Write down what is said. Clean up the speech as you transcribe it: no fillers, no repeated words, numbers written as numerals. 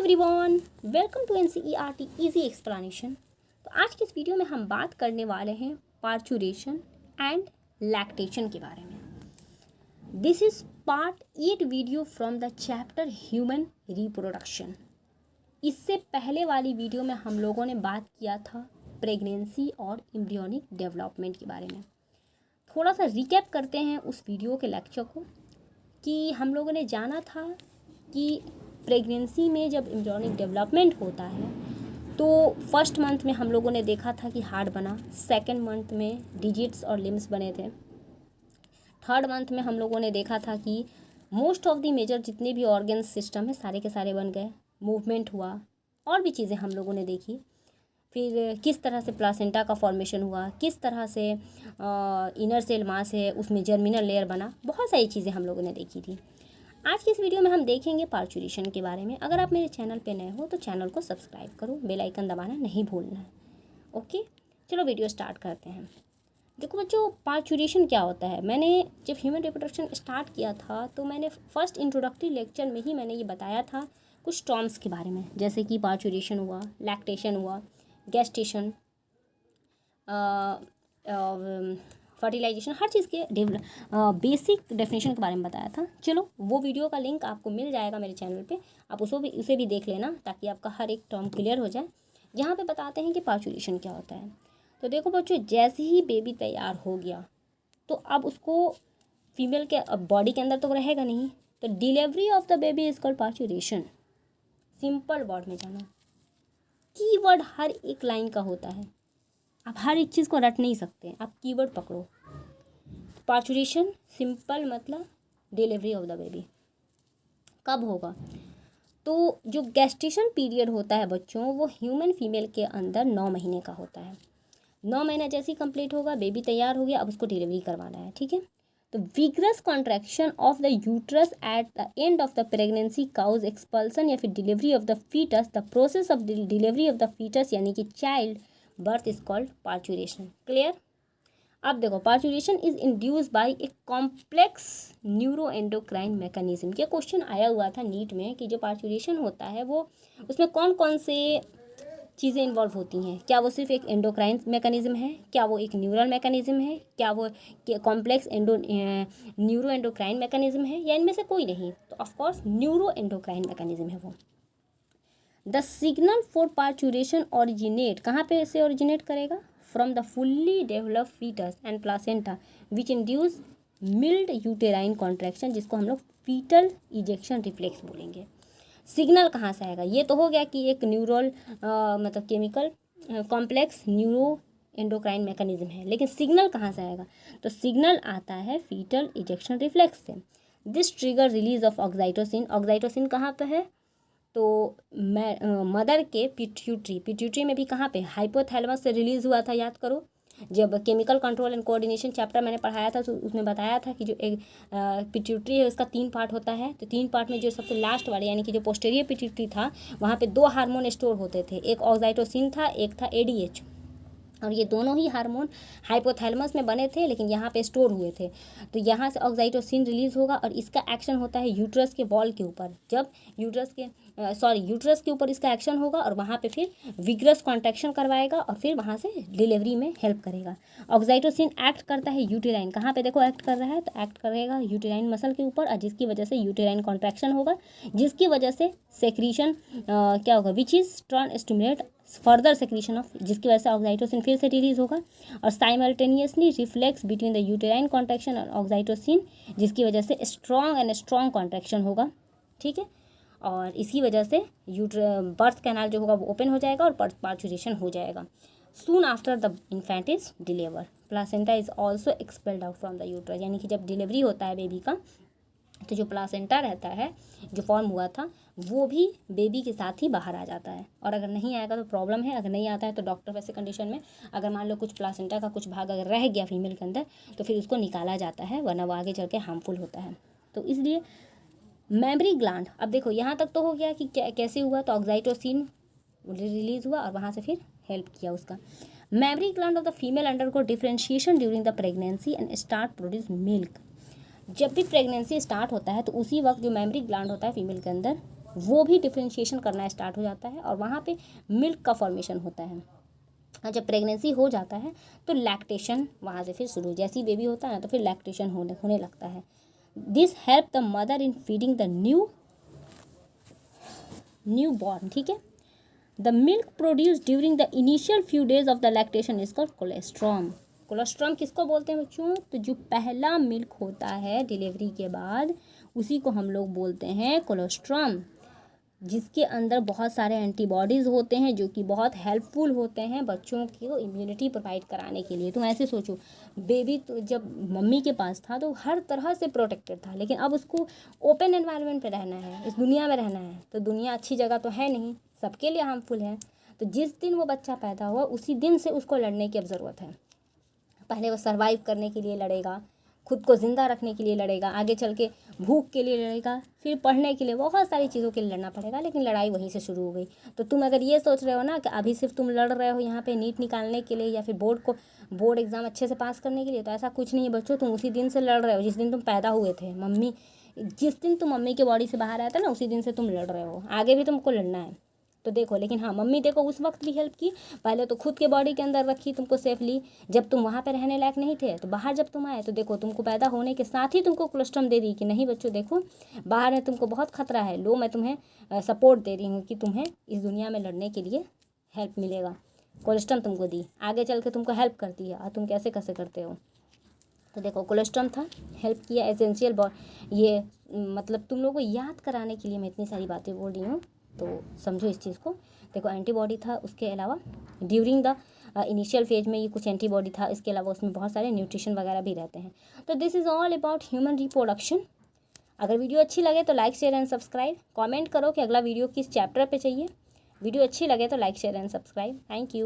Everyone, welcome to NCERT easy explanation. तो आज की इस वीडियो में हम बात करने वाले हैं पार्चुरेशन एंड लैक्टेशन के बारे में। This is part 8 video from the chapter human reproduction. इससे पहले वाली वीडियो में हम लोगों ने बात किया था प्रेगनेंसी और एम्ब्रियोनिक डेवलपमेंट के बारे में। थोड़ा सा रिकैप करते हैं उस वीडियो के लेक्चर को कि हम लोगों ने जाना था कि प्रेगनेंसी में जब एम्ब्रियोनिक डेवलपमेंट होता है तो फर्स्ट मंथ में हम लोगों ने देखा था कि हार्ट बना, सेकंड मंथ में डिजिट्स और लिम्स बने थे, थर्ड मंथ में हम लोगों ने देखा था कि मोस्ट ऑफ द मेजर जितने भी ऑर्गन सिस्टम है सारे के सारे बन गए, मूवमेंट हुआ और भी चीज़ें हम लोगों ने देखी। फिर किस तरह से प्लासेंटा का फॉर्मेशन हुआ, किस तरह से इनर सेल मास है उसमें जर्मिनल लेयर बना, बहुत सारी चीज़ें हम लोगों ने देखी थी। आज की इस वीडियो में हम देखेंगे पार्चुरेशन के बारे में। अगर आप मेरे चैनल पे नए हो तो चैनल को सब्सक्राइब करो, बेल आइकन दबाना नहीं भूलना है। ओके, चलो वीडियो स्टार्ट करते हैं। देखो बच्चों, पार्चुरेशन क्या होता है। मैंने जब ह्यूमन रिप्रोडक्शन स्टार्ट किया था तो मैंने फर्स्ट इंट्रोडक्टरी लेक्चर में ही मैंने ये बताया था कुछ टर्म्स के बारे में, जैसे कि पार्चुरेशन हुआ, लैक्टेशन हुआ, गेस्टेशन, फर्टिलाइजेशन, हर चीज़ के बेसिक डेफिनेशन के बारे में बताया था। चलो वो वीडियो का लिंक आपको मिल जाएगा मेरे चैनल पे, आप उसे भी देख लेना ताकि आपका हर एक टर्म क्लियर हो जाए। यहाँ पे बताते हैं कि पार्चुरेशन क्या होता है। तो देखो बच्चों, जैसे ही बेबी तैयार हो गया तो अब उसको फीमेल के बॉडी के अंदर तो रहेगा नहीं, तो delivery of the baby is called parturition. Simple word में जाना, कीवर्ड हर एक लाइन का होता है, आप हर एक चीज़ को रट नहीं सकते, आप कीवर्ड पकड़ो। पार्चुरेशन सिंपल मतलब डिलीवरी ऑफ द बेबी कब होगा। तो जो गेस्टेशन पीरियड होता है बच्चों, वो ह्यूमन फीमेल के अंदर 9 महीने का होता है। 9 महीना जैसे ही कंप्लीट होगा, बेबी तैयार हो गया, अब उसको डिलीवरी करवाना है, ठीक है। तो vigorous contraction of the uterus at the end of the pregnancy causes expulsion या फिर delivery of the foetus. The process of delivery of the foetus यानी कि child birth is called parturition. Clear. अब देखो, parturition is induce by a complex neuro endocrine mechanism. ये question आया हुआ था नीट में कि जो पार्चुरेशन होता है वो उसमें कौन कौन से चीज़ें इन्वॉल्व होती हैं। क्या वो सिर्फ एक एंडोक्राइन मैकेनिज्म है, क्या वो एक न्यूरल मैकेनिज्म है, क्या वो कॉम्प्लेक्स न्यूरो एंडोक्राइन मैकेनिज्म है, या इनमें से कोई नहीं। तो ऑफकोर्स न्यूरो एंडोक्राइन मैकेनिज्म है वो। The signal for parturition originate कहाँ पे से ओरिजिनेट करेगा? From the fully developed foetus and placenta which induce mild uterine contraction, जिसको हम लोग फीटल इजेक्शन रिफ्लेक्स बोलेंगे। सिग्नल कहाँ से आएगा? ये तो हो गया कि एक न्यूरल मतलब chemical complex neuro endocrine mechanism है, लेकिन सिग्नल कहाँ से आएगा? तो सिग्नल आता है फीटल इजेक्शन रिफ्लेक्स से। This trigger release of oxytocin. Oxytocin कहाँ पे है? तो मदर के पिट्यूटरी में भी कहाँ पे? हाइपोथैलेमस से रिलीज़ हुआ था, याद करो। जब chemical control and coordination chapter मैंने पढ़ाया था तो उसमें बताया था कि जो एक पिट्यूटरी है उसका 3 पार्ट होता है। तो 3 पार्ट में जो सबसे लास्ट वाले यानी कि जो पोस्टेरियर पिट्यूटरी था, वहाँ पे 2 हार्मोन स्टोर होते थे, एक ऑक्साइटोसिन था, एक था एडीएच। और ये दोनों ही हार्मोन हाइपोथैलेमस में बने थे लेकिन यहाँ पे स्टोर हुए थे। तो यहाँ से ऑक्साइटोसिन रिलीज़ होगा और इसका एक्शन होता है यूट्रस के वॉल के ऊपर। जब यूट्रस के ऊपर इसका एक्शन होगा और वहाँ पे फिर विग्रस कॉन्ट्रैक्शन करवाएगा और फिर वहाँ से डिलीवरी में हेल्प करेगा। ऑक्साइटोसिन एक्ट करता है यूटेराइन, कहाँ पे देखो एक्ट कर रहा है, तो एक्ट करेगा यूटेराइन मसल के ऊपर, और जिसकी वजह से यूटेराइन कॉन्ट्रैक्शन होगा, जिसकी वजह से सेक्रीशन क्या होगा, which is turn stimulate further secretion of, जिसकी वजह से ऑक्साइटोसिन फिर से रिलीज होगा और simultaneously reflex between the uterine contraction और ऑक्साइटोसिन, जिसकी वजह से स्ट्रॉन्ग कॉन्ट्रैक्शन होगा, ठीक है। और इसी वजह से बर्थ कैनाल जो होगा वो ओपन हो जाएगा और पार्चुरेशन हो जाएगा। Soon after the infant is deliver, placenta is also expelled out from the uterus. यानी कि जब डिलीवरी होता है बेबी का तो जो प्लासेंटा रहता है, जो फॉर्म हुआ था, वो भी बेबी के साथ ही बाहर आ जाता है। और अगर नहीं आएगा तो प्रॉब्लम है, अगर नहीं आता है तो डॉक्टर वैसे कंडीशन में अगर मान लो कुछ प्लासेंटा का कुछ भाग अगर रह गया फीमेल के अंदर तो फिर उसको निकाला जाता है, वरना वो आगे चल के हार्मफुल होता है। तो इसलिए मेमरी ग्लैंड, अब देखो यहाँ तक तो हो गया कि कैसे हुआ, तो ऑक्साइटोसिन रिलीज हुआ और वहाँ से फिर हेल्प किया उसका। Mammary gland of the female undergo differentiation during the pregnancy and start produce milk. जब भी प्रेगनेंसी स्टार्ट होता है तो उसी वक्त जो मेमरी ग्लैंड होता है फीमेल के अंदर वो भी डिफ्रेंशिएशन करना स्टार्ट हो जाता है और वहाँ पे मिल्क का फॉर्मेशन होता है। और जब प्रेगनेंसी हो जाता है तो लैक्टेशन वहाँ से फिर शुरू, जैसे ही बेबी होता है ना तो फिर लैक्टेशन होने लगता है। This help the mother in feeding the new born, ठीक है। The milk produce during the initial few days of the lactation is called colostrum. Colostrum किसको बोलते हैं बच्चों? तो जो पहला मिल्क होता है डिलीवरी के बाद उसी को हम लोग बोलते हैं कोलेस्ट्रॉम, जिसके अंदर बहुत सारे एंटीबॉडीज़ होते हैं जो कि बहुत हेल्पफुल होते हैं बच्चों को इम्यूनिटी प्रोवाइड कराने के लिए। तुम ऐसे सोचो, बेबी तो जब मम्मी के पास था तो हर तरह से प्रोटेक्टेड था, लेकिन अब उसको ओपन एनवायरनमेंट पे रहना है, इस दुनिया में रहना है, तो दुनिया अच्छी जगह तो है नहीं, सबके लिए हार्मफुल है। तो जिस दिन वो बच्चा पैदा हुआ उसी दिन से उसको लड़ने की अब ज़रूरत है। पहले वो सर्वाइव करने के लिए लड़ेगा, खुद को ज़िंदा रखने के लिए लड़ेगा, आगे चल के भूख के लिए लड़ेगा, फिर पढ़ने के लिए, बहुत सारी चीज़ों के लिए लड़ना पड़ेगा, लेकिन लड़ाई वहीं से शुरू हो गई। तो तुम अगर ये सोच रहे हो ना कि अभी सिर्फ तुम लड़ रहे हो यहाँ पे नीट निकालने के लिए या फिर बोर्ड एग्ज़ाम अच्छे से पास करने के लिए, तो ऐसा कुछ नहीं है बच्चों। तुम उसी दिन से लड़ रहे हो जिस दिन तुम पैदा हुए थे। जिस दिन तुम मम्मी के बॉडी से बाहर आया था ना उसी दिन से तुम लड़ रहे हो, आगे भी तुमको लड़ना है। तो देखो, लेकिन हाँ, मम्मी देखो उस वक्त भी हेल्प की, पहले तो खुद के बॉडी के अंदर रखी तुमको सेफली, जब तुम वहाँ पे रहने लायक नहीं थे, तो बाहर जब तुम आए तो देखो तुमको पैदा होने के साथ ही तुमको कोलेस्ट्रॉम दे दी कि नहीं बच्चों देखो बाहर में तुमको बहुत खतरा है, लो मैं तुम्हें सपोर्ट दे रही हूँ कि तुम्हें इस दुनिया में लड़ने के लिए हेल्प मिलेगा। कोलेस्ट्रॉम तुमको दी, आगे चल के तुमको हेल्प करती है, और तुम कैसे कैसे करते हो। तो देखो कोलेस्ट्रॉम था, हेल्प किया, एसेंशियल ये मतलब तुम लोगों को याद कराने के लिए मैं इतनी सारी बातें बोल रही हूँ, तो समझो इस चीज़ को। देखो एंटीबॉडी था, उसके अलावा ड्यूरिंग द इनिशियल फेज में ये कुछ एंटीबॉडी था, इसके अलावा उसमें बहुत सारे न्यूट्रिशन वगैरह भी रहते हैं। तो this is all about human reproduction. अगर वीडियो अच्छी लगे तो like share and subscribe, comment करो कि अगला वीडियो किस चैप्टर पे चाहिए। वीडियो अच्छी लगे तो like share and subscribe. Thank you.